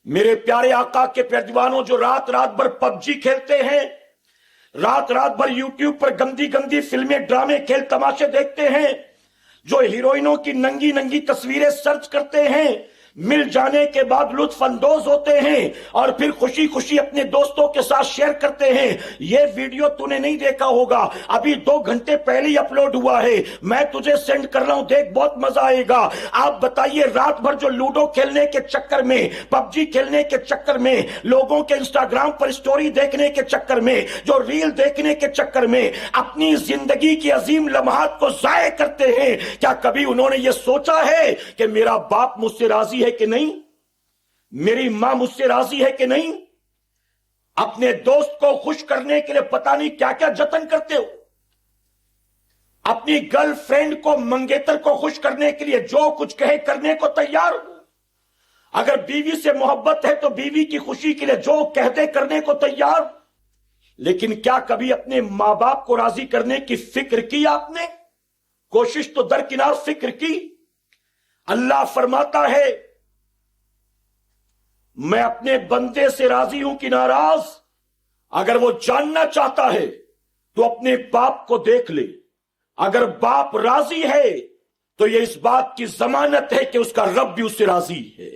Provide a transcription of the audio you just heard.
میرے پیارے آقا کے پیروانوں جو رات رات بھر پبجی کھیلتے ہیں، رات رات بھر یوٹیوب پر گندی گندی فلمیں، ڈرامے، کھیل تماشے دیکھتے ہیں، جو ہیروئنوں کی ننگی ننگی تصویریں سرچ کرتے ہیں، مل جانے کے بعد لطف اندوز ہوتے ہیں اور پھر خوشی خوشی اپنے دوستوں کے ساتھ شیئر کرتے ہیں، یہ ویڈیو تو نے نہیں دیکھا ہوگا، ابھی 2 گھنٹے پہلے ہی اپلوڈ ہوا ہے، میں تجھے سینڈ کر رہا ہوں، دیکھ بہت مزہ آئے گا۔ آپ بتائیے رات بھر جو لوڈو کھیلنے کے چکر میں، پبجی کھیلنے کے چکر میں، لوگوں کے انسٹاگرام پر سٹوری دیکھنے کے چکر میں، جو ریل دیکھنے کے چکر میں اپنی زندگی کی عظیم لمحات کو ضائع کرتے ہیں، کیا کبھی انہوں نے یہ سوچا ہے کہ میرا باپ مجھ سے راضی ہے کہ نہیں، میری ماں مجھ سے راضی ہے کہ نہیں؟ اپنے دوست کو خوش کرنے کے لیے پتہ نہیں کیا کیا جتن کرتے ہو، اپنی گرل فرینڈ کو، منگیتر کو خوش کرنے کے لیے جو کچھ کہے کرنے کو تیار ہو، اگر بیوی سے محبت ہے تو بیوی کی خوشی کے لیے جو کہتے کرنے کو تیار ہو، لیکن کیا کبھی اپنے ماں باپ کو راضی کرنے کی فکر کی آپ نے؟ کوشش تو درکنار فکر کی۔ اللہ فرماتا ہے میں اپنے بندے سے راضی ہوں کہ ناراض، اگر وہ جاننا چاہتا ہے تو اپنے باپ کو دیکھ لے، اگر باپ راضی ہے تو یہ اس بات کی ضمانت ہے کہ اس کا رب بھی اس سے راضی ہے۔